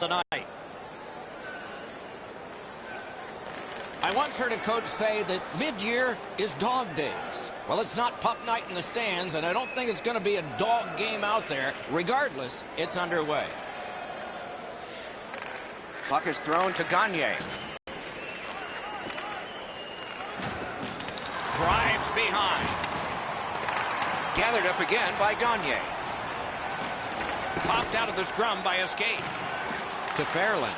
the night. I once heard a coach say that mid-year is dog days. Well, it's not pup night in the stands, and I don't think it's going to be a dog game out there. Regardless, it's underway. Puck is thrown to Gagne. Drives behind. Gathered up again by Gagne. Popped out of the scrum by Escape. To Fairland.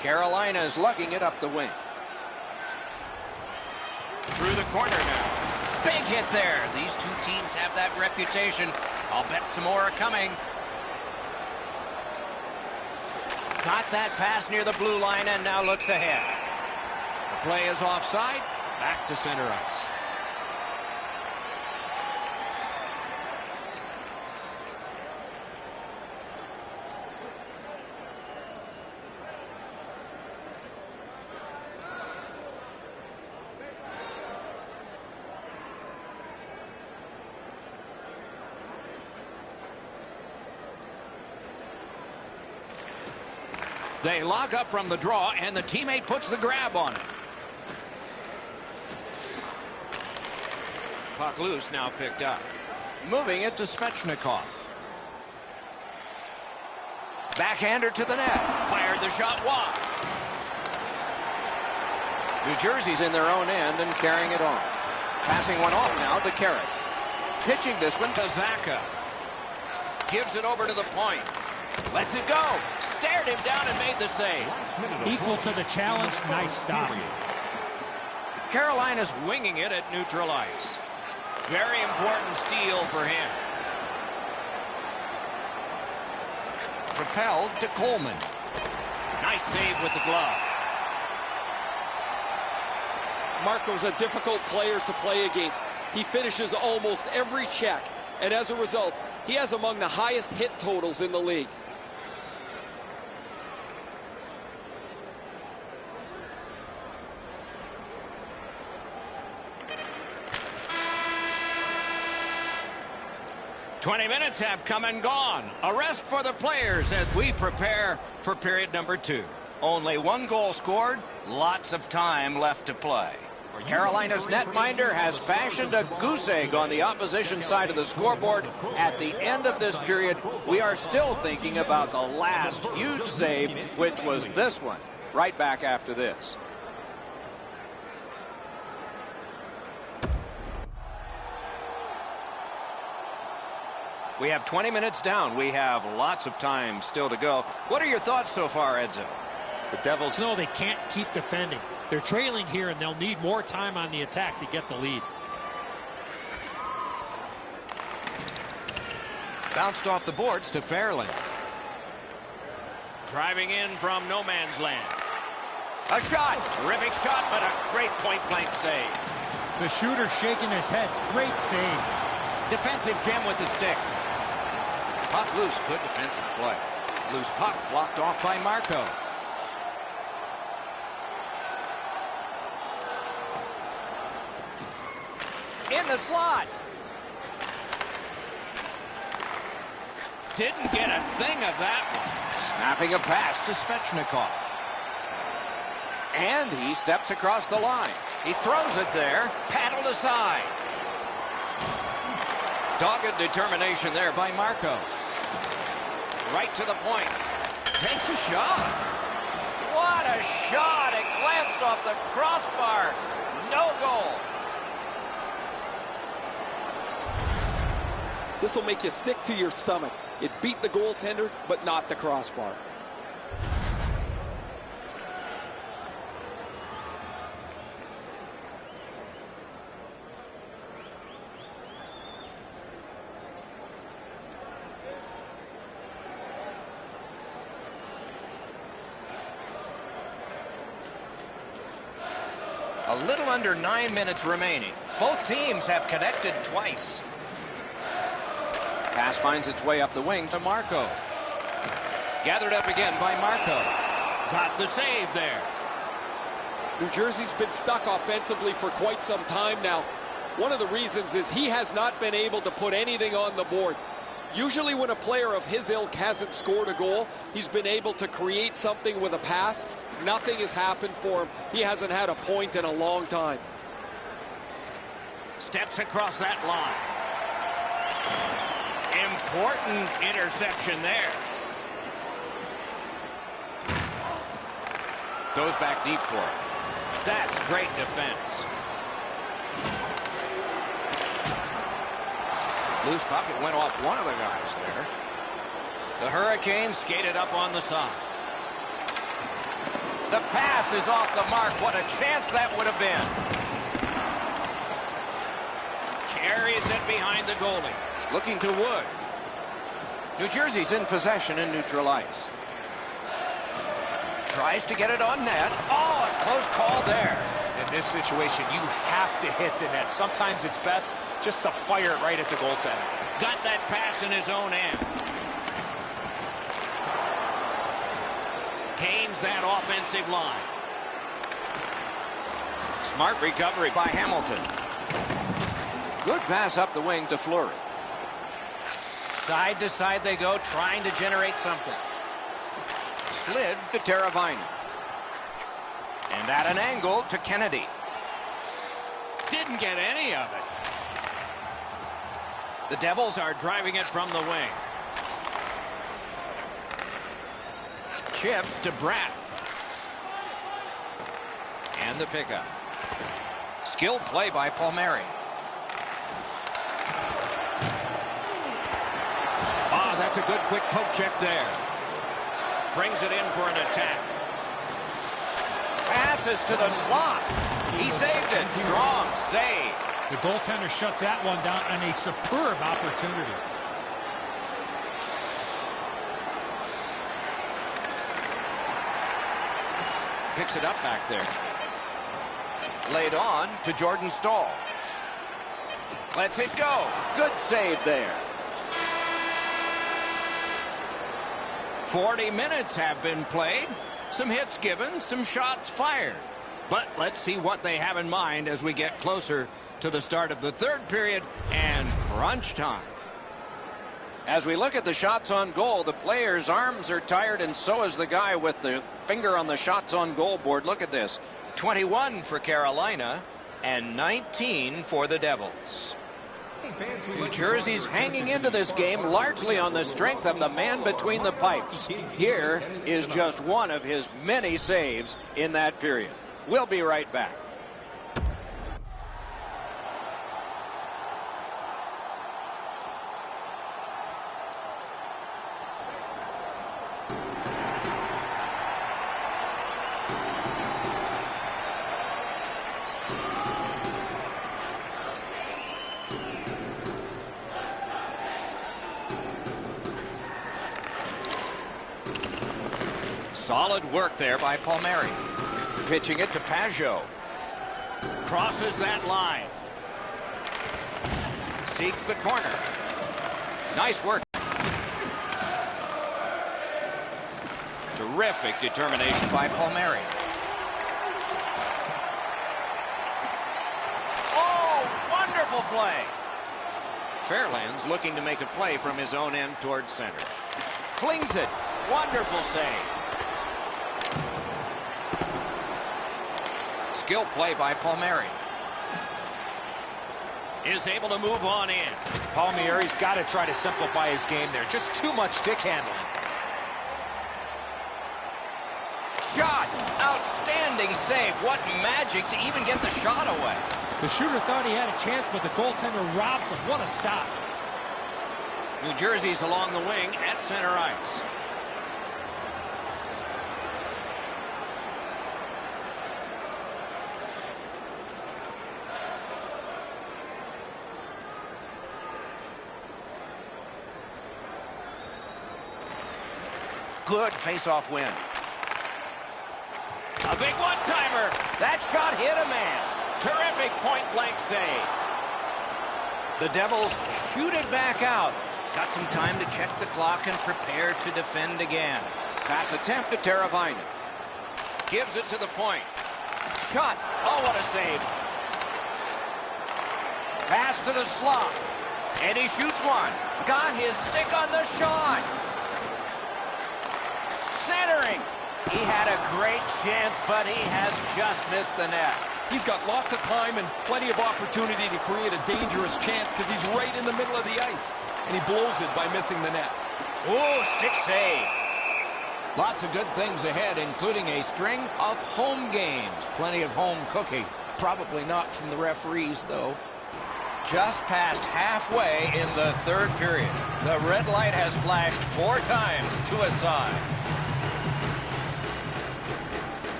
Carolina is lugging it up the wing. Through the corner now. Big hit there. These two teams have that reputation. I'll bet some more are coming. Got that pass near the blue line and now looks ahead. The play is offside. Back to center ice. They lock up from the draw, and the teammate puts the grab on it. Puck loose, now picked up. Moving it to Svechnikov. Backhander to the net. Fired the shot wide. New Jersey's in their own end and carrying it on. Passing one off now to Carrick. Pitching this one to Zacha. Gives it over to the point. Lets it go. Stared him down and made the save. Equal to the challenge. Nice stop. Carolina's winging it at neutral ice. Very important steal for him. Propelled to Coleman. Nice save with the glove. Marco's a difficult player to play against. He finishes almost every check, and as a result, he has among the highest hit totals in the league. "20 minutes have come and gone. A rest for the players as we prepare for period number 2. Only one goal scored, lots of time left to play. Carolina's netminder has fashioned a goose egg on the opposition side of the scoreboard. At the end of this period, we are still thinking about the last huge save, which was this one. Right back after this. We have 20 minutes down. We have lots of time still to go. What are your thoughts so far, Edzo? The Devils know they can't keep defending. They're trailing here, and they'll need more time on the attack to get the lead. Bounced off the boards to Fairland. Driving in from no man's land. A shot. Terrific shot, but a great point-blank save. The shooter shaking his head. Great save. Defensive gem with the stick. Puck loose. Good defensive play. Loose puck blocked off by Marco. In the slot. Didn't get a thing of that one. Snapping a pass to Svechnikov. And he steps across the line. He throws it there. Paddled aside. Dogged determination there by Marco. Right to the point. Takes a shot. What a shot. It glanced off the crossbar. No goal. This will make you sick to your stomach. It beat the goaltender, but not the crossbar. A little under 9 minutes remaining. Both teams have connected twice. Pass finds its way up the wing to Marco. Gathered up again by Marco. Got the save there. New Jersey's been stuck offensively for quite some time now. One of the reasons is he has not been able to put anything on the board. Usually when a player of his ilk hasn't scored a goal, he's been able to create something with a pass. Nothing has happened for him. He hasn't had a point in a long time. Steps across that line. Important interception there. Goes back deep for it. That's great defense. Loose puck. It went off one of the guys there. The Hurricanes skated up on the side. The pass is off the mark. What a chance that would have been. Carries it behind the goalie. Looking to Wood. New Jersey's in possession in neutral ice. Tries to get it on net. Oh, a close call there. In this situation, you have to hit the net. Sometimes it's best just to fire it right at the goaltender. Got that pass in his own end. Canes that offensive line. Smart recovery by Hamilton. Good pass up the wing to Fleury. Side to side they go, trying to generate something. Slid to Teravainen. And at an angle to Kennedy. Didn't get any of it. The Devils are driving it from the wing. Chip to Bratt. And the pickup. Skilled play by Palmieri. Ah, that's a good quick poke check there. Brings it in for an attack. Passes to the slot. He saved it. Strong save. The goaltender shuts that one down on a superb opportunity. Picks it up back there. Laid on to Jordan Staal. Lets it go. Good save there. 40 minutes have been played. Some hits given, some shots fired. But let's see what they have in mind as we get closer to the start of the third period and crunch time. As we look at the shots on goal, the player's arms are tired, and so is the guy with the finger on the shots on goal board. Look at this. 21 for Carolina and 19 for the Devils. New Jersey's hanging into this game largely on the strength of the man between the pipes. Here is just one of his many saves in that period. We'll be right back. Solid work there by Palmieri. Pitching it to Pajot. Crosses that line. Seeks the corner. Nice work. Terrific determination by Palmieri. Oh, wonderful play. Fairland's looking to make a play from his own end towards center. Flings it. Wonderful save. Skill play by Palmieri. Is able to move on in. Palmieri's got to try to simplify his game there. Just too much stick handling. Shot. Outstanding save. What magic to even get the shot away. The shooter thought he had a chance, but the goaltender robs him. What a stop. New Jersey's along the wing at center ice. Good face-off win. A big one-timer. That shot hit a man. Terrific point-blank save. The Devils shoot it back out. Got some time to check the clock and prepare to defend again. Pass attempt to Teravainen. Gives it to the point. Shot. Oh, what a save. Pass to the slot. And he shoots one. Got his stick on the shot. Centering. He had a great chance, but he has just missed the net. He's got lots of time and plenty of opportunity to create a dangerous chance because he's right in the middle of the ice. And he blows it by missing the net. Oh, stick save. Lots of good things ahead, including a string of home games. Plenty of home cooking. Probably not from the referees, though. Just past halfway in the third period. The red light has flashed 4 times to a side.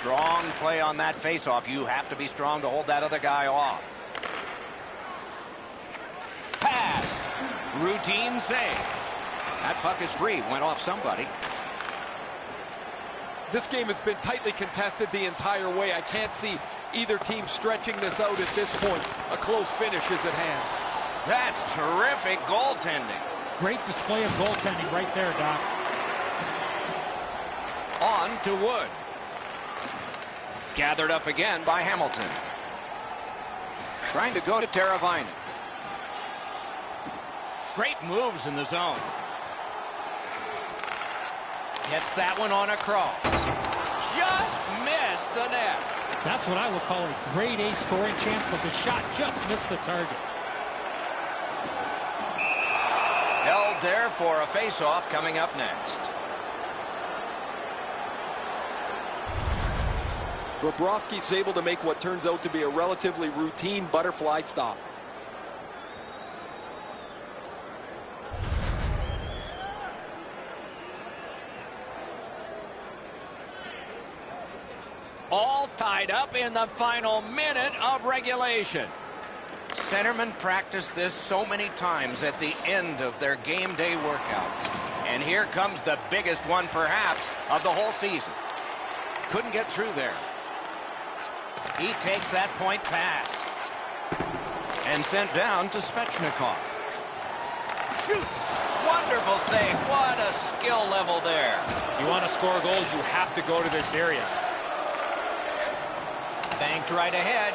Strong play on that faceoff. You have to be strong to hold that other guy off. Pass. Routine save. That puck is free. Went off somebody. This game has been tightly contested the entire way. I can't see either team stretching this out at this point. A close finish is at hand. That's terrific goaltending. Great display of goaltending right there, Doc. On to Wood. Gathered up again by Hamilton. Trying to go to Teravainen. Great moves in the zone. Gets that one on a cross. Just missed the net. That's what I would call a grade A scoring chance, but the shot just missed the target. Held there for a face-off coming up next. Bobrovsky's able to make what turns out to be a relatively routine butterfly stop. All tied up in the final minute of regulation. Centermen practice this so many times at the end of their game day workouts. And here comes the biggest one, perhaps, of the whole season. Couldn't get through there. He takes that point pass. And sent down to Svechnikov. Shoots. Wonderful save. What a skill level there. You want to score goals, you have to go to this area. Banked right ahead.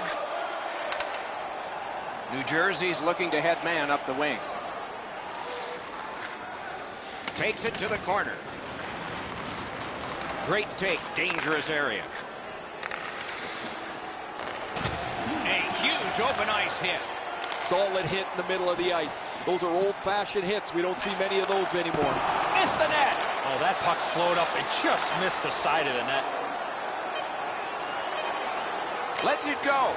New Jersey's looking to head man up the wing. Takes it to the corner. Great take, dangerous area. A huge open ice hit. Solid hit in the middle of the ice. Those are old-fashioned hits. We don't see many of those anymore. Missed the net. Oh, that puck slowed up and just missed the side of the net. Lets it go.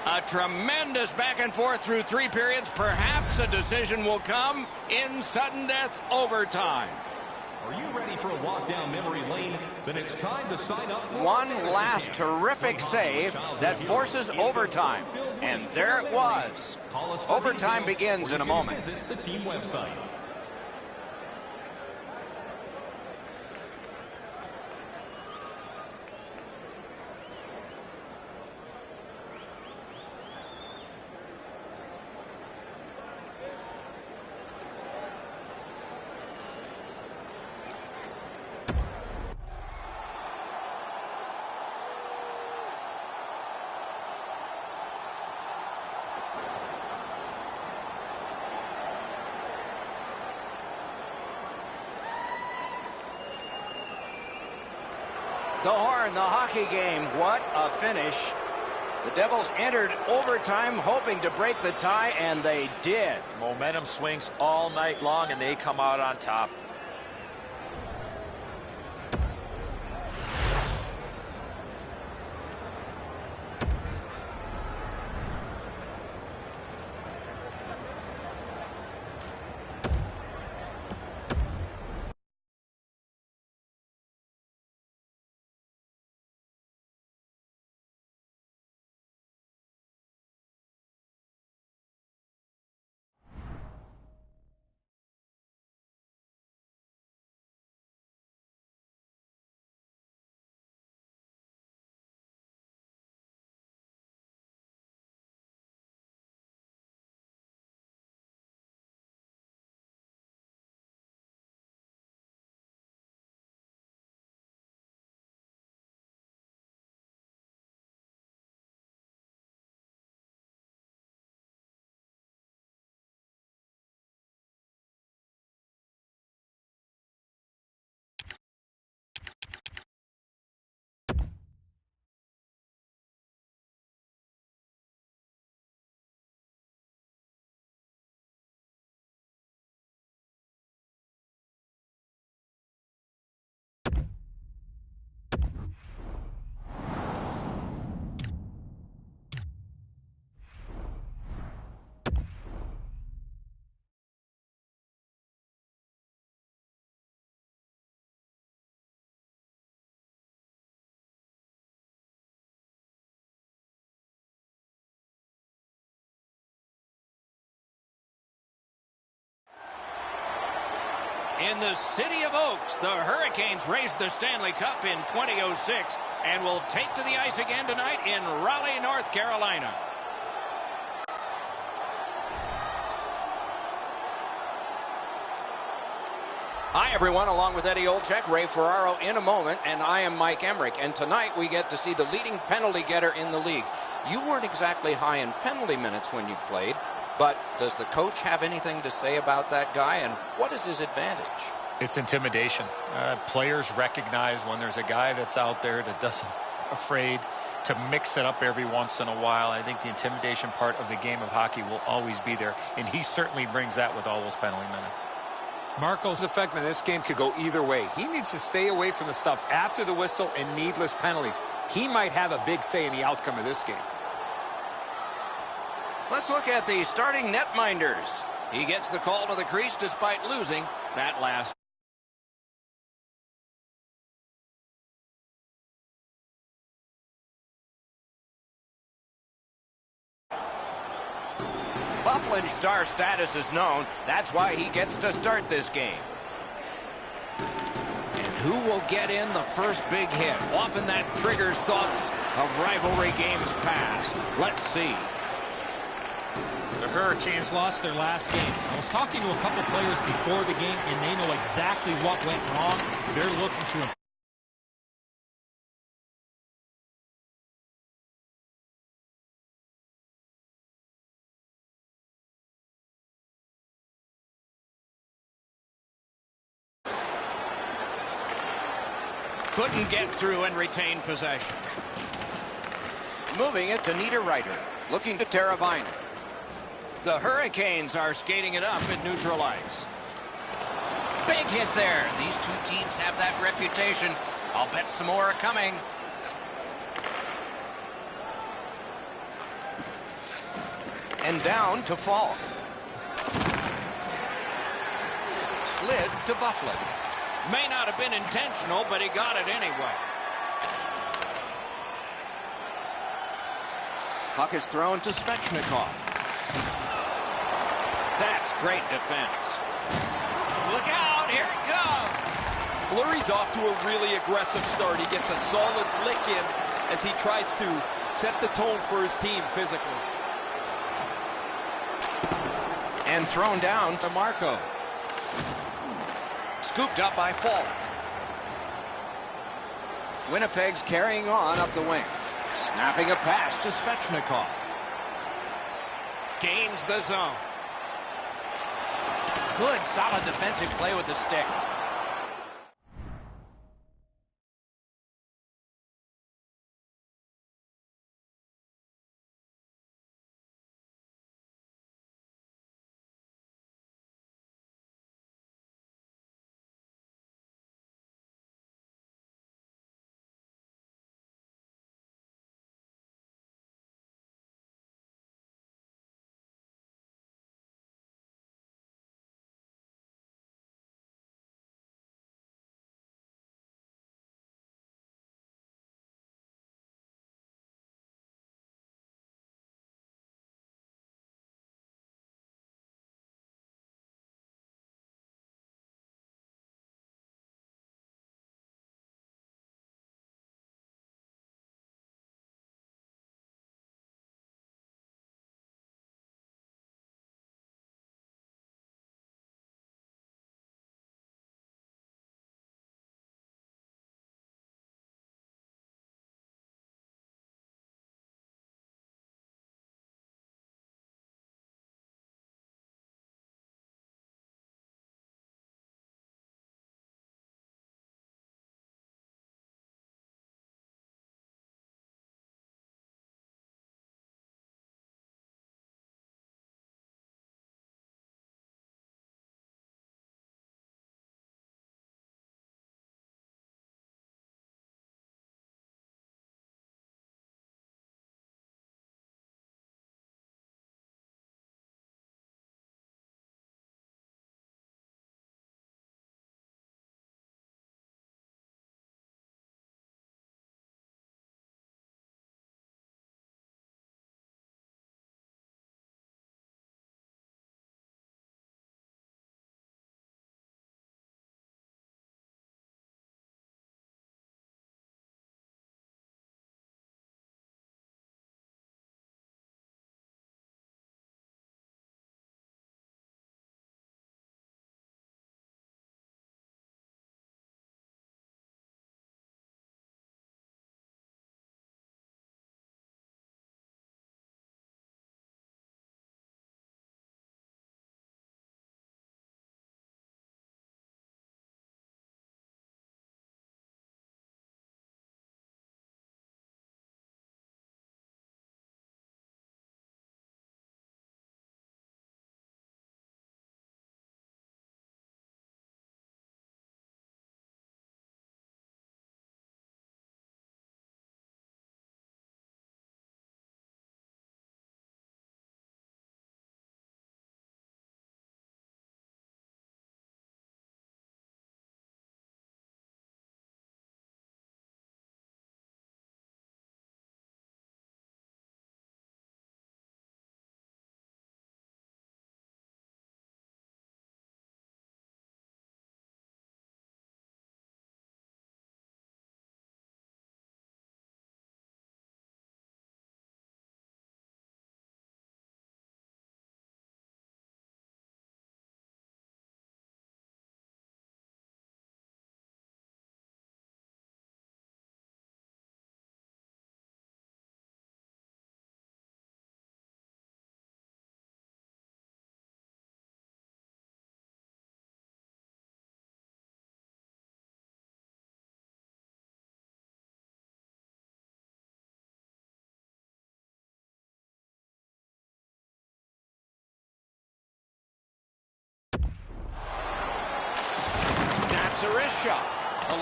A tremendous back and forth through 3 periods. Perhaps a decision will come in sudden death overtime. Are you ready for a walk down memory lane? Then it's time to sign up for one last terrific save that forces overtime. And there it was. Overtime begins in a moment. Visit the team website. The horn, the hockey game. What a finish. The Devils entered overtime hoping to break the tie, and they did. Momentum swings all night long, and they come out on top. In the city of Oaks, the Hurricanes raised the Stanley Cup in 2006 and will take to the ice again tonight in Raleigh, North Carolina. Hi, everyone. Along with Eddie Olczyk, Ray Ferraro in a moment, and I am Mike Emrick. And tonight we get to see the leading penalty getter in the league. You weren't exactly high in penalty minutes when you played, but does the coach have anything to say about that guy, and what is his advantage? It's intimidation. Players recognize when there's a guy that's out there that doesn't afraid to mix it up every once in a while. I think the intimidation part of the game of hockey will always be there, and he certainly brings that with all those penalty minutes. Marco's effect in this game could go either way. He needs to stay away from the stuff after the whistle and needless penalties. He might have a big say in the outcome of this game. Let's look at the starting netminders. He gets the call to the crease despite losing that last. Bufflin's star status is known. That's why he gets to start this game. And who will get in the first big hit? Often that triggers thoughts of rivalry games past. Let's see. The Hurricanes lost their last game. I was talking to a couple players before the game, and they know exactly what went wrong. They're looking to improve. Couldn't get through and retain possession. Moving it to Niederreiter. Looking to Teravainen. The Hurricanes are skating it up at neutral ice. Big hit there. These two teams have that reputation. I'll bet some more are coming. And down to Falk. Slid to Bufflin. May not have been intentional, but he got it anyway. Puck is thrown to Svechnikov. That's great defense. Look out, here it goes. Fleury's off to a really aggressive start. He gets a solid lick in as he tries to set the tone for his team physically. And thrown down to Marco. Scooped up by Falk. Winnipeg's carrying on up the wing. Snapping a pass to Svechnikov. Gains the zone. Good, solid defensive play with the stick.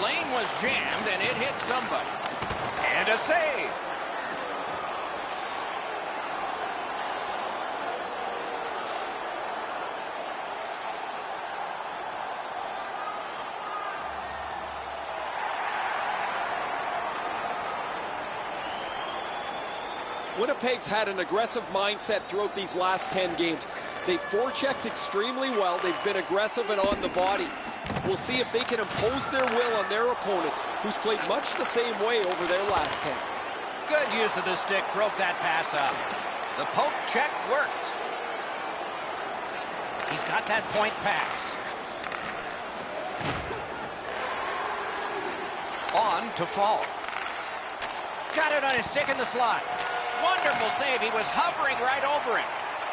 lane was jammed, and it hit somebody. And a save. Winnipeg's had an aggressive mindset throughout these last 10 games. They've forechecked extremely well. They've been aggressive and on the body. We'll see if they can impose their will on their opponent, who's played much the same way over their last 10. Good use of the stick, broke that pass up. The poke check worked. He's got that point pass. On to Fall. Got it on his stick in the slot. Wonderful save. He was hovering right over it.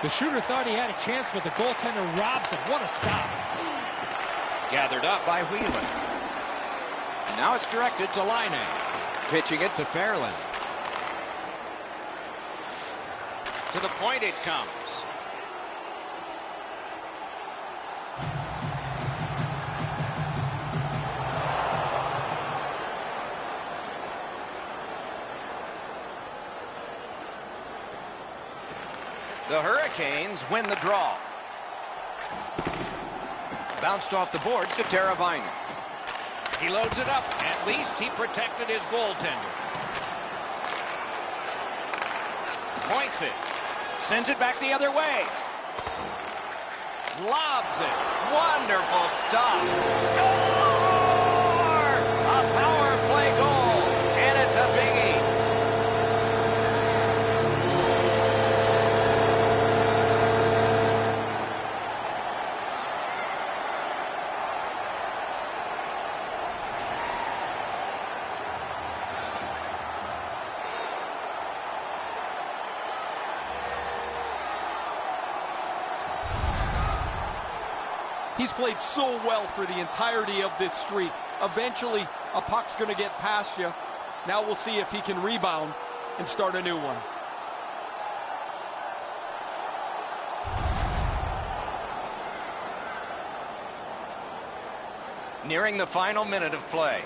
The shooter thought he had a chance, but the goaltender robs him. What a stop. Gathered up by Wheeler. And now it's directed to Laine. Pitching it to Fairland. To the point it comes. The Hurricanes win the draw. Bounced off the boards to Teravainen. He loads it up. At least he protected his goaltender. Points it. Sends it back the other way. Lobs it. Wonderful stop. Score! A power play goal. And it's a biggie. He's played so well for the entirety of this streak. Eventually, a puck's going to get past you. Now we'll see if he can rebound and start a new one. Nearing the final minute of play.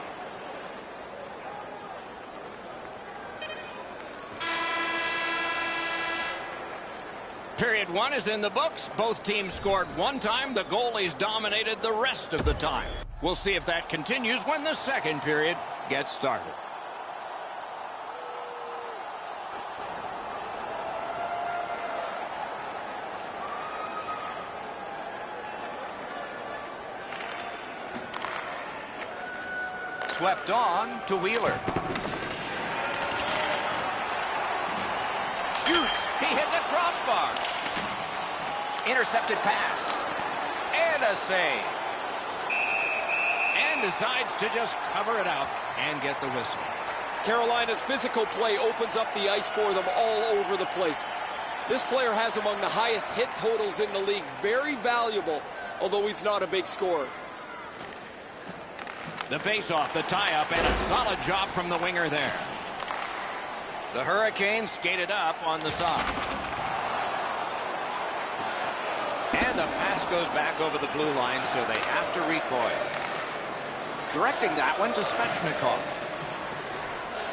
Period one is in the books. Both teams scored one time. The goalies dominated the rest of the time. We'll see if that continues when the second period gets started. Swept on to Wheeler. Shoots. He hit the crossbar. Intercepted pass. And a save. And decides to just cover it out and get the whistle. Carolina's physical play opens up the ice for them all over the place. This player has among the highest hit totals in the league. Very valuable, although he's not a big scorer. The face-off, the tie-up, and a solid job from the winger there. The Hurricanes skated up on the side. And the pass goes back over the blue line, so they have to recoil. Directing that one to Svechnikov.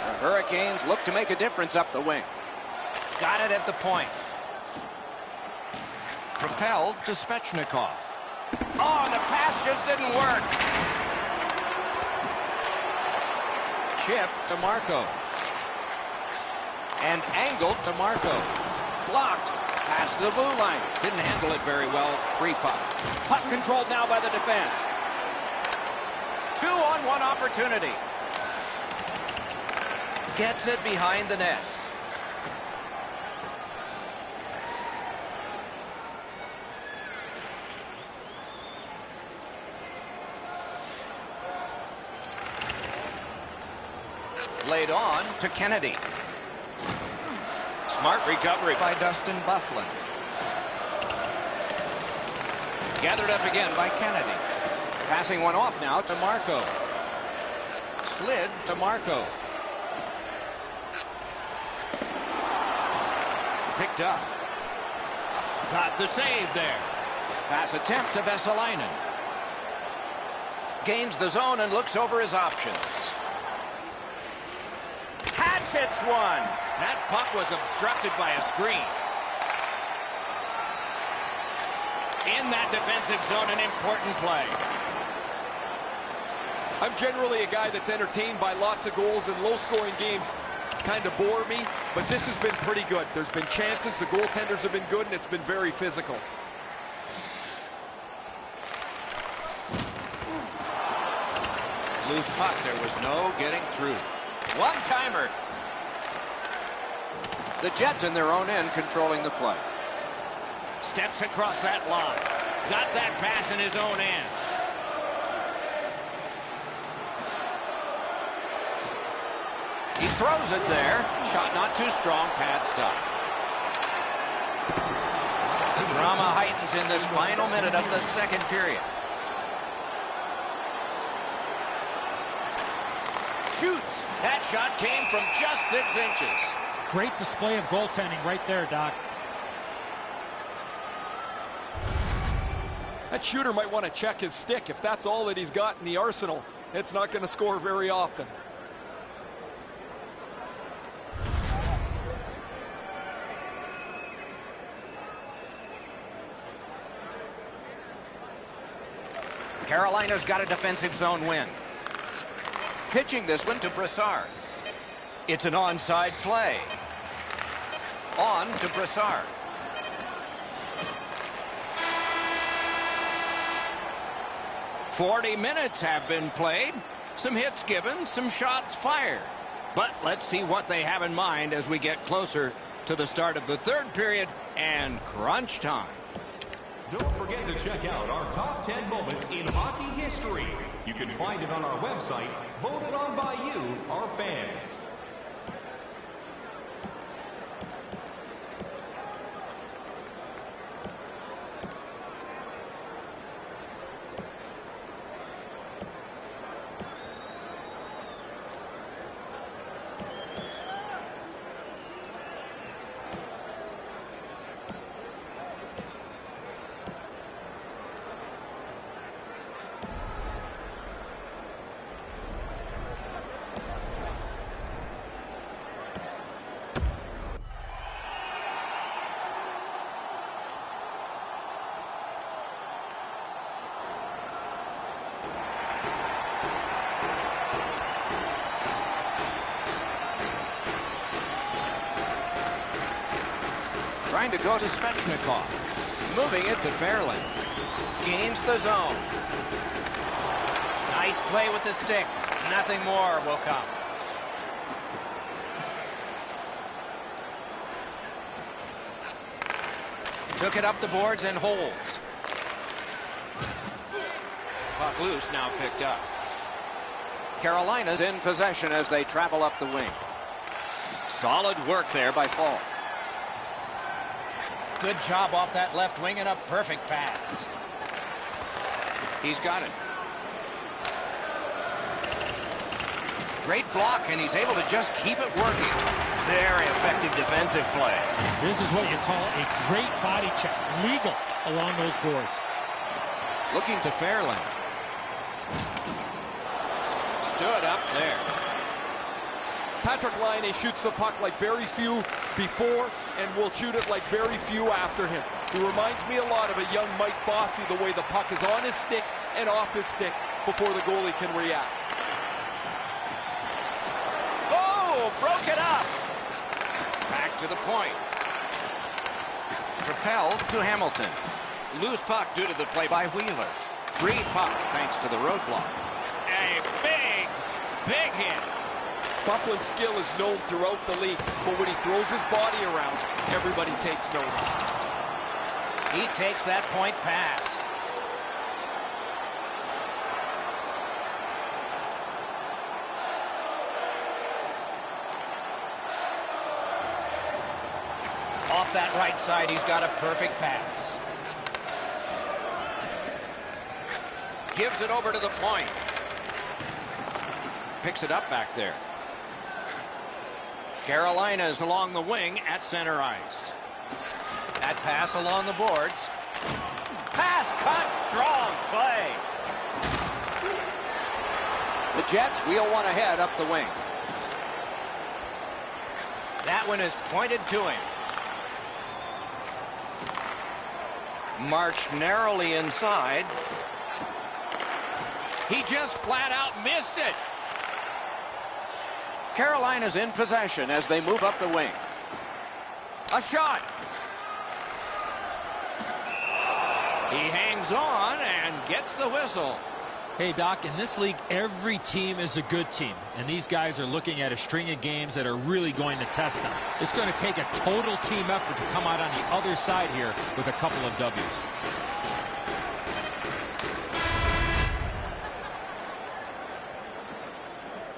The Hurricanes look to make a difference up the wing. Got it at the point. Propelled to Svechnikov. Oh, and the pass just didn't work. Chip to Marco. And angled to Marco. Blocked. Pass to the blue line. Didn't handle it very well. Free puck. Puck controlled now by the defense. 2-on-1 opportunity. Gets it behind the net. Laid on to Kennedy. Smart recovery by Dustin Byfuglien. Gathered up again by Kennedy. Passing one off now to Marco. Slid to Marco. Picked up. Got the save there. Pass attempt to Vesalainen. Gains the zone and looks over his options. Hatch hits one. That puck was obstructed by a screen. In that defensive zone, an important play. I'm generally a guy that's entertained by lots of goals, and low-scoring games kind of bore me, but this has been pretty good. There's been chances, the goaltenders have been good, and it's been very physical. Loose puck, there was no getting through. One-timer. The Jets in their own end controlling the play. Steps across that line. Got that pass in his own end. He throws it there. Shot not too strong. Pad stop. The drama heightens in this final minute of the second period. Shoots. That shot came from just 6 inches. Great display of goaltending right there, Doc. That shooter might want to check his stick. If that's all that he's got in the arsenal, it's not going to score very often. Carolina's got a defensive zone win. Pitching this one to Brassard. It's an onside play. On to Brassard. "40 minutes have been played. Some hits given, some shots fired. But let's see what they have in mind as we get closer to the start of the third period and crunch time." Don't forget to check out our top 10 moments in hockey history. You can find it on our website, voted on by you, our fans. Trying to go to Svechnikov. Moving it to Fairland. Gains the zone. Nice play with the stick. Nothing more will come. Took it up the boards and holds. Puck loose, now picked up. Carolina's in possession as they travel up the wing. Solid work there by Fall. Good job off that left wing and a perfect pass. He's got it. Great block, and he's able to just keep it working. Very effective defensive play. This is what you call a great body check. Legal along those boards. Looking to Fairland. Stood up there. Patrick Laine shoots the puck like very few before and will shoot it like very few after him. He reminds me a lot of a young Mike Bossy, the way the puck is on his stick and off his stick before the goalie can react. Oh, broke it up. Back to the point. Propelled to Hamilton. Loose puck due to the play by Wheeler. Free puck thanks to the roadblock. A big hit. Bufflin's skill is known throughout the league, but when he throws his body around, everybody takes notice. He takes that point pass. Off that right side, he's got a perfect pass. Gives it over to the point. Picks it up back there. Carolina's along the wing at center ice. That pass along the boards. Pass cut, strong play. The Jets wheel one ahead up the wing. That one is pointed to him. Marched narrowly inside. He just flat out missed it. Carolina's in possession as they move up the wing. A shot. He hangs on and gets the whistle. Hey, Doc, in this league, every team is a good team. And these guys are looking at a string of games that are really going to test them. It's going to take a total team effort to come out on the other side here with a couple of W's.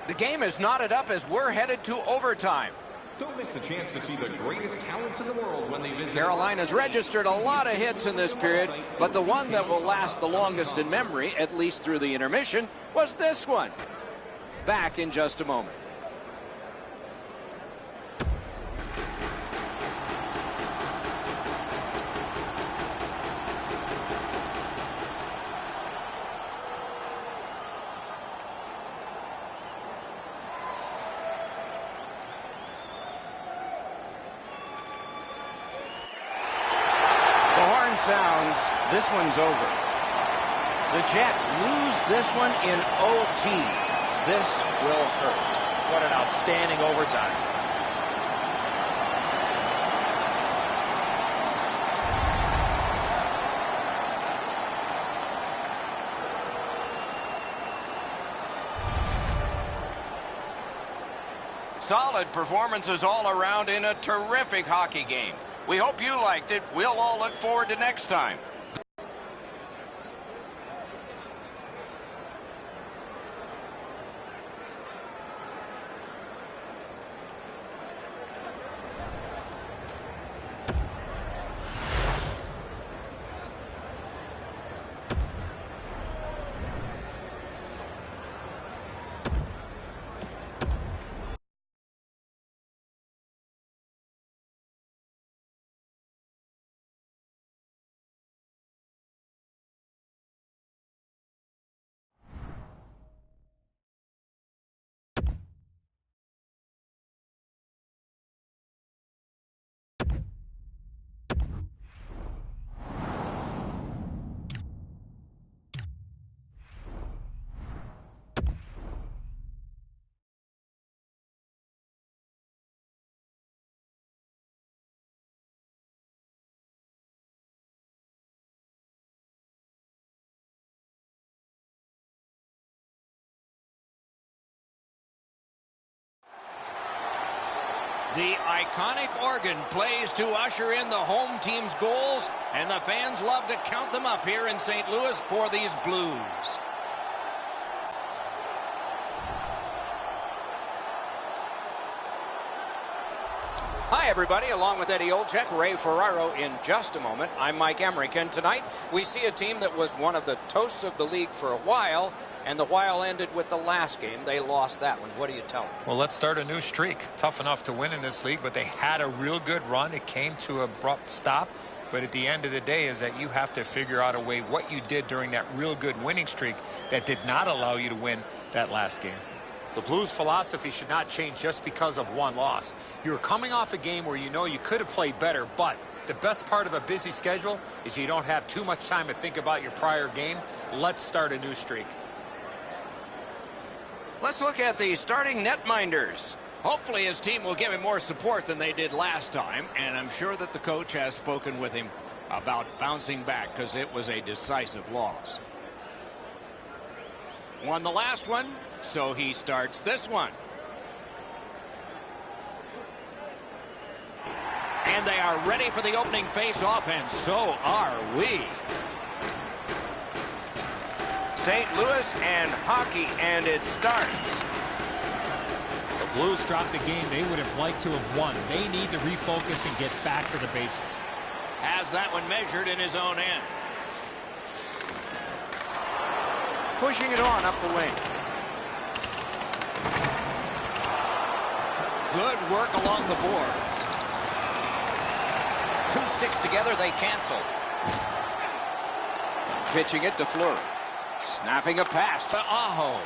The game is knotted up as we're headed to overtime. Don't miss the chance to see the greatest talents in the world when they visit. Carolina's registered a lot of hits in this period, but the one that will last the longest in memory, at least through the intermission, was this one. Back in just a moment. Sounds, this one's over. The Jets lose this one in OT. This will hurt. What an outstanding overtime. Solid performances all around in a terrific hockey game. We hope you liked it. We'll all look forward to next time. The iconic organ plays to usher in the home team's goals, and the fans love to count them up here in St. Louis for these Blues. Hi, everybody. Along with Eddie Olczyk, Ray Ferraro in just a moment. I'm Mike Emrick, and tonight we see a team that was one of the toasts of the league for a while, and the while ended with the last game. They lost that one. What do you tell them? Well, let's start a new streak. Tough enough to win in this league, but they had a real good run. It came to an abrupt stop. But at the end of the day is that you have to figure out a way what you did during that real good winning streak that did not allow you to win that last game. The Blues' philosophy should not change just because of one loss. You're coming off a game where you know you could have played better, but the best part of a busy schedule is you don't have too much time to think about your prior game. Let's start a new streak. Let's look at the starting netminders. Hopefully his team will give him more support than they did last time, and I'm sure that the coach has spoken with him about bouncing back because it was a decisive loss. Won the last one, so he starts this one. And they are ready for the opening face-off, and so are we. St. Louis and hockey, and it starts. The Blues dropped the game they would have liked to have won. They need to refocus and get back to the basics. Has that one measured in his own end. Pushing it on up the wing. Good work along the boards. Two sticks together, they cancel. Pitching it to Fleury. Snapping a pass to Aho.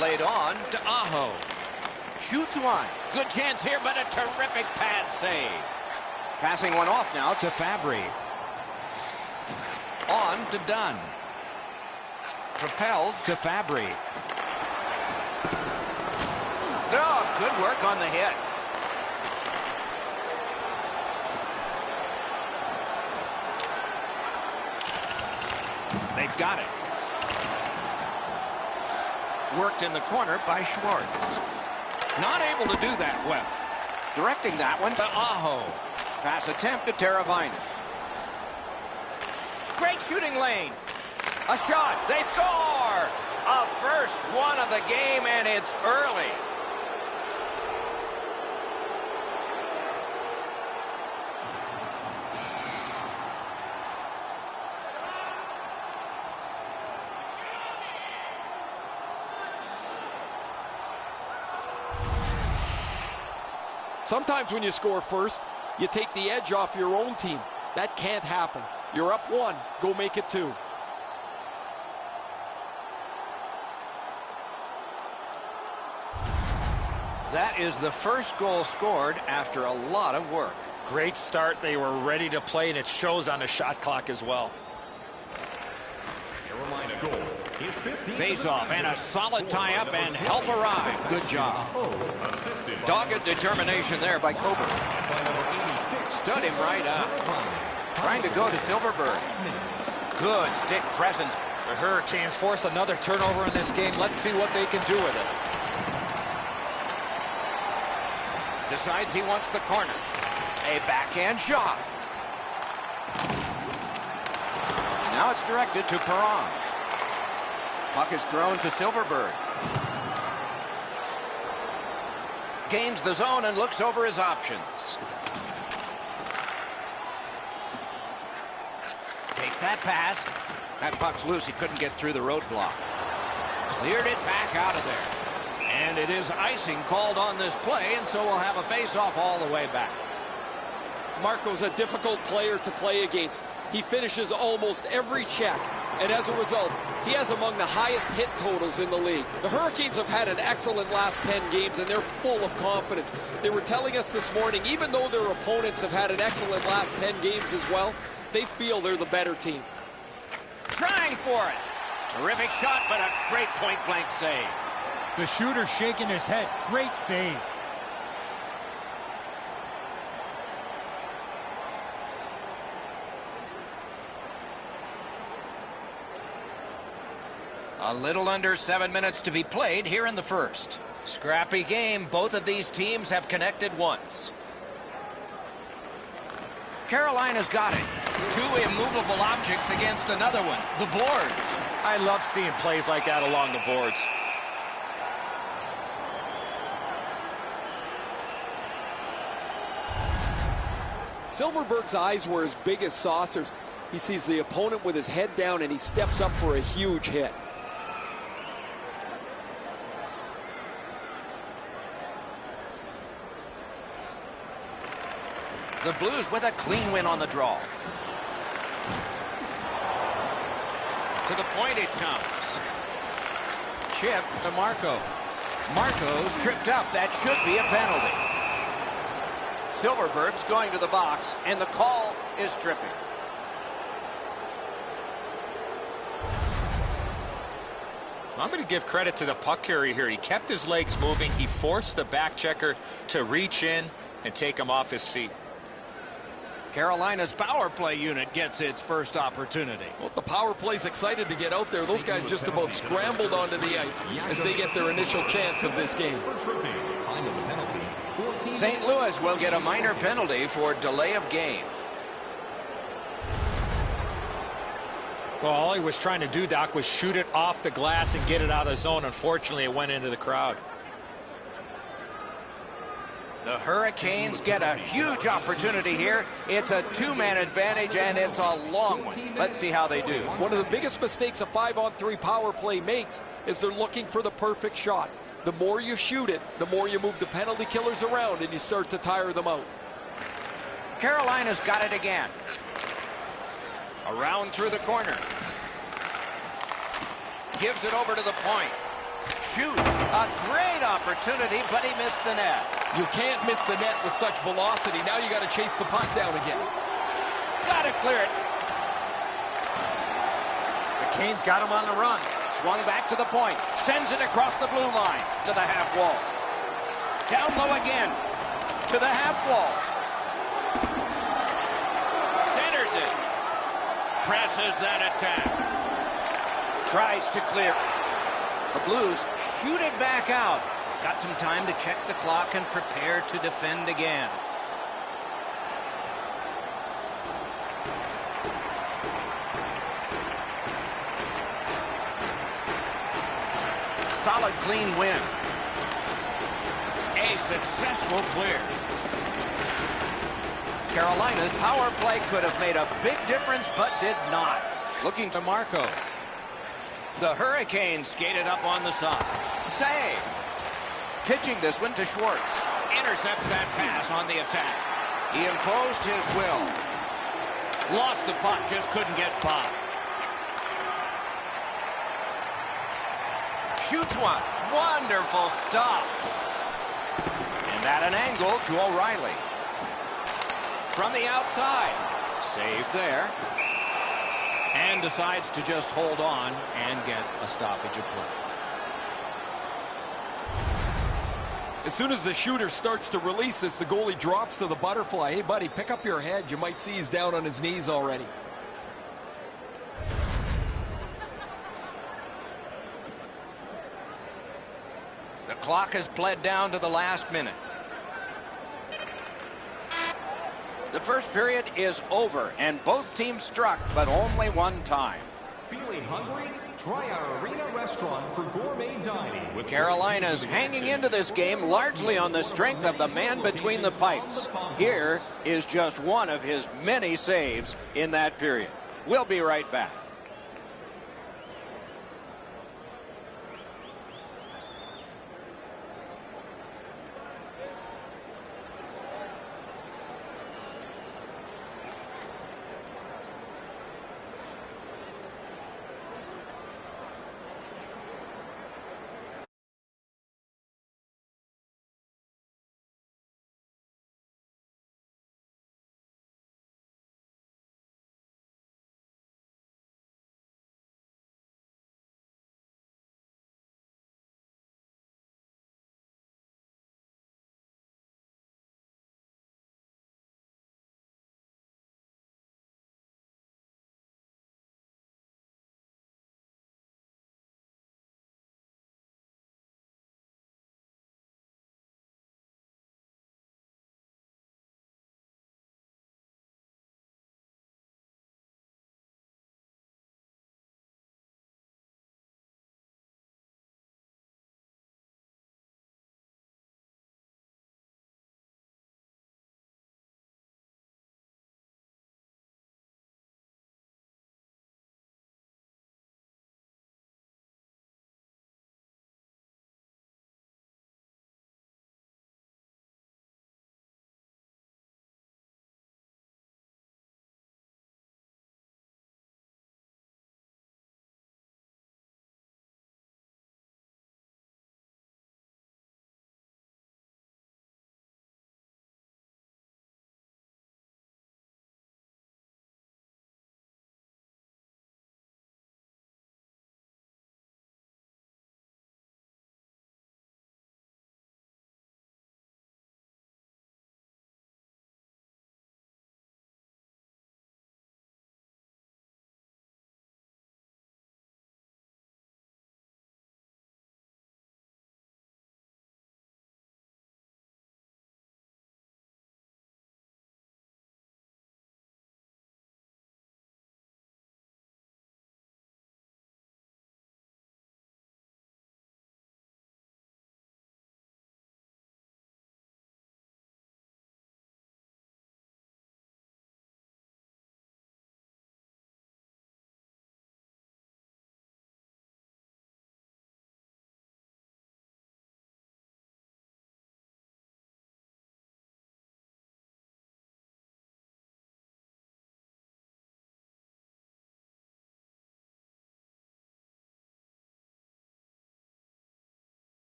Laid on to Aho. Shoots one. Good chance here, but a terrific pad save. Passing one off now to Fabry. On to Dunn. Propelled to Fabry. Oh, good work on the hit. They've got it. Worked in the corner by Schwartz. Not able to do that well. Directing that one to Aho. Pass attempt to Teravainen. Great shooting lane. A shot. They score! A first one of the game, and it's early. Sometimes when you score first, you take the edge off your own team. That can't happen. You're up 1. Go make it 2. That is the first goal scored after a lot of work. Great start. They were ready to play, and it shows on the shot clock as well. Carolina goal. His 15th Face-off and a solid tie-up and help arrive. Good job. assisted by Dogged determination there by Coburn. Stood him right up. Trying to go to Silverberg. Good stick presence. The Hurricanes force another turnover in this game. Let's see what they can do with it. Decides he wants the corner. A backhand shot. Now it's directed to Perron. Puck is thrown to Silverberg. Gains the zone and looks over his options. Takes that pass. That puck's loose. He couldn't get through the roadblock. Cleared it back out of there. And it is icing called on this play, and so we'll have a face-off all the way back. Marco's a difficult player to play against. He finishes almost every check, and as a result, he has among the highest hit totals in the league. The Hurricanes have had an excellent last 10 games, and they're full of confidence. They were telling us this morning, even though their opponents have had an excellent last 10 games as well, they feel they're the better team. Trying for it. Terrific shot, but a great point-blank save. The shooter shaking his head. Great save. A little under 7 minutes to be played here in the first. Scrappy game. Both of these teams have connected once. Carolina's got it. Two immovable objects against another one. The boards. I love seeing plays like that along the boards. Silverberg's eyes were as big as saucers. He sees the opponent with his head down, and he steps up for a huge hit. The Blues with a clean win on the draw. To the point it comes. Chip to Marco. Marco's tripped up. That should be a penalty. Silverberg's going to the box, and the call is tripping. I'm going to give credit to the puck carrier here. He kept his legs moving. He forced the back checker to reach in and take him off his feet. Carolina's power play unit gets its first opportunity. Well, the power play's excited to get out there. Those guys just about scrambled onto the ice as they get their initial chance of this game. time of the penalty. 14 St. Louis will get a minor penalty for delay of game. Well, all he was trying to do, Doc, was shoot it off the glass and get it out of the zone. Unfortunately, it went into the crowd. The Hurricanes get a huge opportunity here. It's a two-man advantage, and it's a long one. Let's see how they do. One of the biggest mistakes a 5-on-3 power play makes is they're looking for the perfect shot. The more you shoot it, the more you move the penalty killers around, and you start to tire them out. Carolina's got it again. Around through the corner. Gives it over to the point. shoots. A great opportunity, but he missed the net. You can't miss the net with such velocity. Now you got to chase the puck down again. Got to clear it. The Canes got him on the run. Swung back to the point. Sends it across the blue line to the half wall. Down low again to the half wall. Centers it. Presses that attack. Tries to clear. The Blues shoot it back out. Got some time to check the clock and prepare to defend again. Solid, clean win. A successful clear. Carolina's power play could have made a big difference, but did not. Looking to Marco. The Hurricanes skated up on the side. Save. Pitching this one to Schwartz. Intercepts that pass on the attack. He imposed his will. Lost the puck, just couldn't get by. Shoots one. Wonderful stop. And at an angle to O'Reilly. From the outside. Save there. And decides to just hold on and get a stoppage of play. As soon as the shooter starts to release this, the goalie drops to the butterfly. Hey, buddy, pick up your head. You might see he's down on his knees already. The clock has bled down to the last minute. The first period is over, and both teams struck, but only one time. Feeling hungry? Try our arena restaurant for gourmet dining. With Carolina's hanging into this game largely on the strength of the man between the pipes. Here is just one of his many saves in that period. We'll be right back.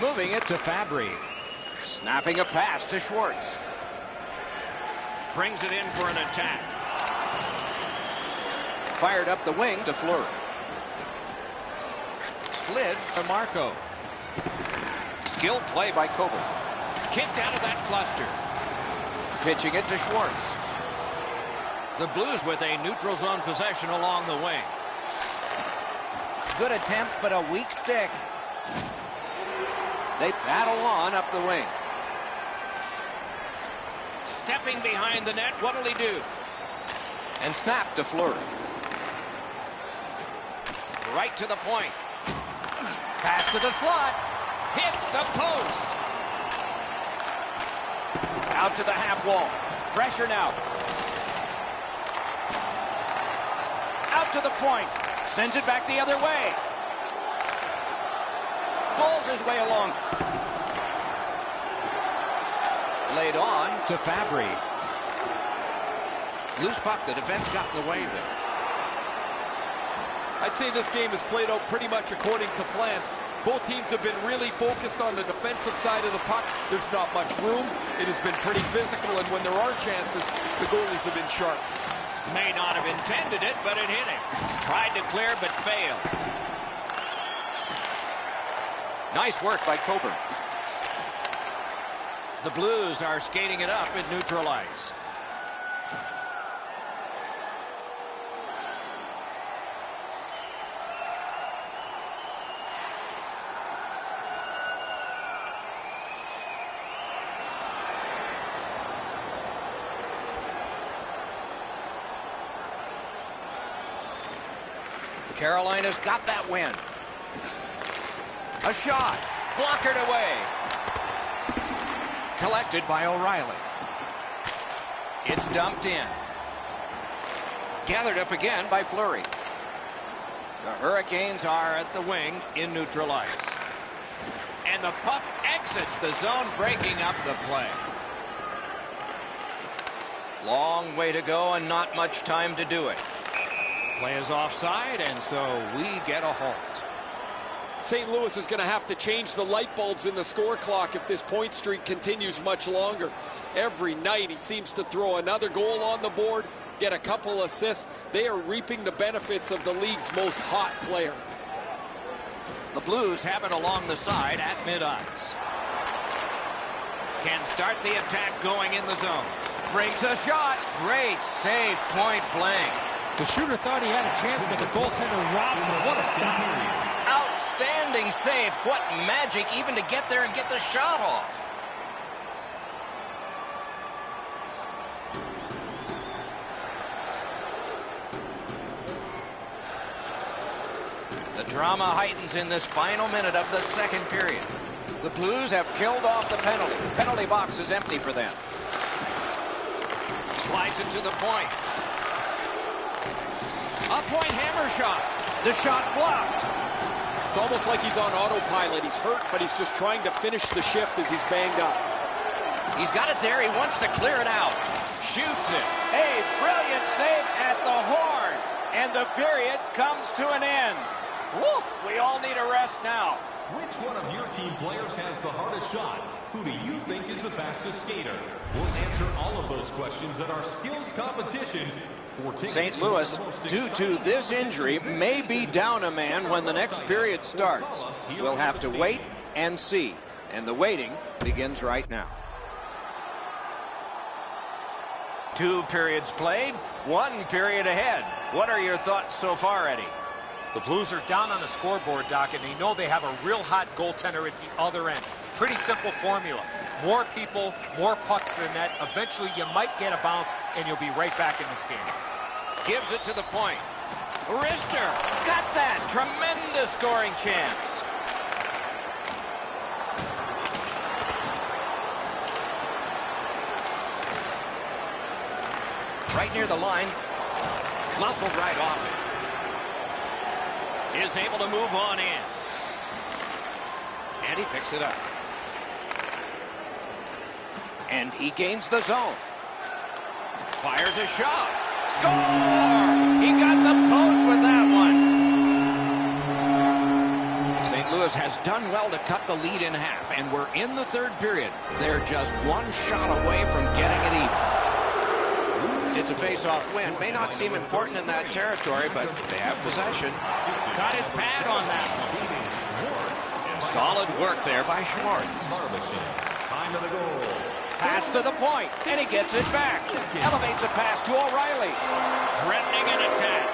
Moving it to Fabry. Snapping a pass to Schwartz. Brings it in for an attack. Fired up the wing to Fleury. Slid to Marco. Skilled play by Coburn. Kicked out of that cluster. Pitching it to Schwartz. The Blues with a neutral zone possession along the wing. Good attempt, but a weak stick. They battle on up the wing. Stepping behind the net, what'll he do? And snap to Fleury. Right to the point. Pass to the slot. Hits the post. Out to the half wall. Pressure now. Out to the point. Sends it back the other way. Pulls his way along. Laid on to Fabry. Loose puck. The defense got in the way there. I'd say this game is played out pretty much according to plan. Both teams have been really focused on the defensive side of the puck. There's not much room. It has been pretty physical, and when there are chances, the goalies have been sharp. May not have intended it, but it hit him. Tried to clear, but failed. Nice work by Coburn. The Blues are skating it up at neutral ice. Carolina's got that win. A shot. Blockered away. Collected by O'Reilly. It's dumped in. Gathered up again by Fleury. The Hurricanes are at the wing in neutral ice. And the puck exits the zone, breaking up the play. Long way to go and not much time to do it. Play is offside, and so we get a halt. St. Louis is going to have to change the light bulbs in the score clock if this point streak continues much longer. Every night he seems to throw another goal on the board, get a couple assists. They are reaping the benefits of the league's most hot player. The Blues have it along the side at mid-ice. Can start the attack going in the zone. Brings a shot. Great save, point blank. The shooter thought he had a chance, but the goaltender robs him. What a stop. Outstanding save. What magic even to get there and get the shot off. The drama heightens in this final minute of the second period. The Blues have killed off the penalty. Penalty box is empty for them. Slides it to the point. A point hammer shot. The shot blocked. It's almost like he's on autopilot. He's hurt, but he's just trying to finish the shift as he's banged up. He's got it there. He wants to clear it out. Shoots it. A brilliant save at the horn. And the period comes to an end. Woo! We all need a rest now. Which one of your team players has the hardest shot? Who do you think is the fastest skater? We'll answer all of those questions at our skills competition. St. Louis, due to this injury, may be down a man when the next period starts. We'll have to wait and see. And the waiting begins right now. 2 periods played, 1 period ahead. What are your thoughts so far, Eddie? The Blues are down on the scoreboard, Doc, and they know they have a real hot goaltender at the other end. Pretty simple formula. More people, more pucks to the net. Eventually, you might get a bounce, and you'll be right back in this game. Gives it to the point. Rister got that. Tremendous scoring chance. Right near the line. Muscled right off it. Is able to move on in. And he picks it up. And he gains the zone. Fires a shot. Score! He got the post with that one. St. Louis has done well to cut the lead in half, and we're in the third period. They're just one shot away from getting it even. It's a face-off win. May not seem important in that territory, but they have possession. Got his pad on that one. Solid work there by Schwartz. Time of the goal. Pass to the point, and he gets it back. Elevates a pass to O'Reilly. Threatening an attack.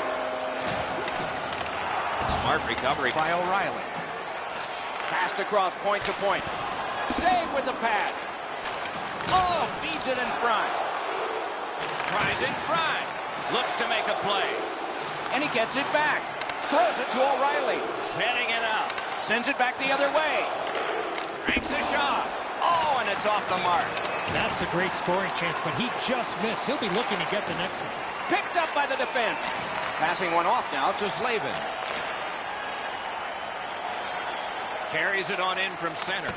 Smart recovery by O'Reilly. Passed across point to point. Save with the pad. Oh, feeds it in front. Tries in front. Looks to make a play. And he gets it back. Throws it to O'Reilly. Setting it up. Sends it back the other way. Ranks a shot. Oh, and it's off the mark. That's a great scoring chance, but he just missed. He'll be looking to get the next one. Picked up by the defense. Passing one off now to Slavin. Carries it on in from center.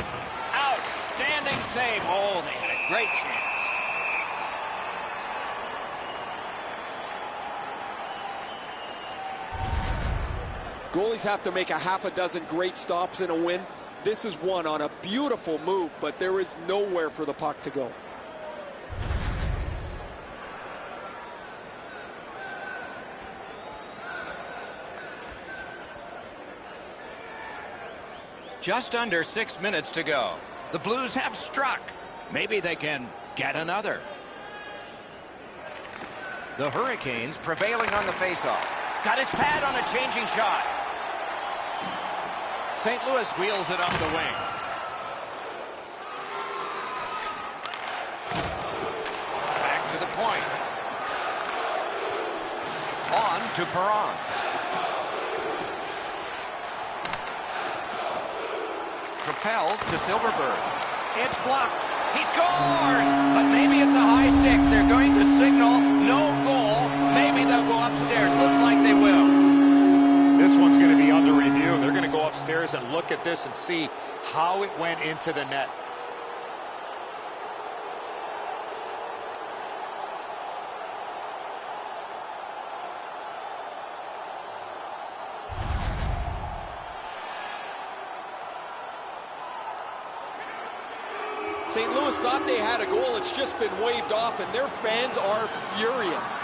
Outstanding save. Oh, they had a great chance. Goalies have to make a half a dozen great stops in a win. This is one on a beautiful move, but there is nowhere for the puck to go. Just under 6 minutes to go. The Blues have struck. Maybe they can get another. The Hurricanes prevailing on the faceoff. Got his pad on a changing shot. St. Louis wheels it up the wing. Back to the point. On to Perron. Propelled to Silverberg. It's blocked. He scores! But maybe it's a high stick. They're going to signal no goal. Maybe they'll go upstairs. Looks like they will. This one's going to be under review. They're going to go upstairs and look at this and see how it went into the net. St. Louis thought they had a goal. It's just been waved off, and their fans are furious.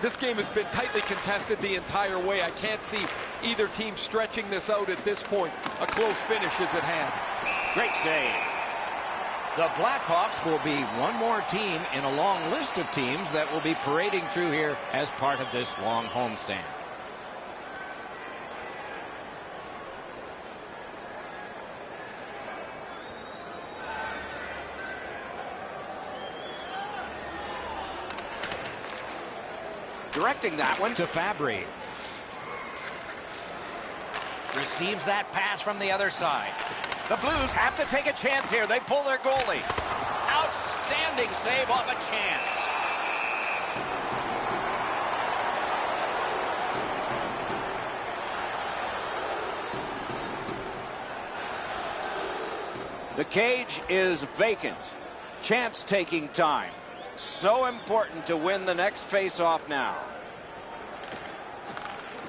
This game has been tightly contested the entire way. I can't see either team stretching this out at this point. A close finish is at hand. Great save. The Blackhawks will be one more team in a long list of teams that will be parading through here as part of this long homestand. Directing that one to Fabry. Receives that pass from the other side. The Blues have to take a chance here. They pull their goalie. Outstanding save off a chance. The cage is vacant. Chance taking time. So important to win the next face-off now.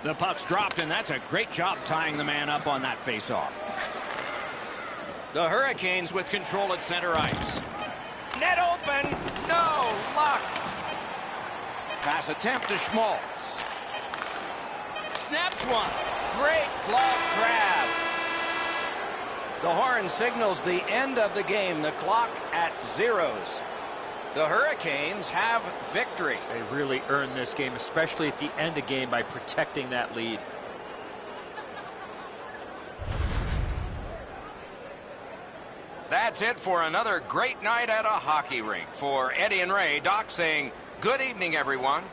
The puck's dropped, and that's a great job tying the man up on that face-off. The Hurricanes with control at center ice. Net open. No luck. Pass attempt to Schmaltz. Snaps one. Great glove grab. The horn signals the end of the game. The clock at zeros. The Hurricanes have victory. They really earned this game, especially at the end of the game, by protecting that lead. That's it for another great night at a hockey rink. For Eddie and Ray, Doc saying good evening, everyone.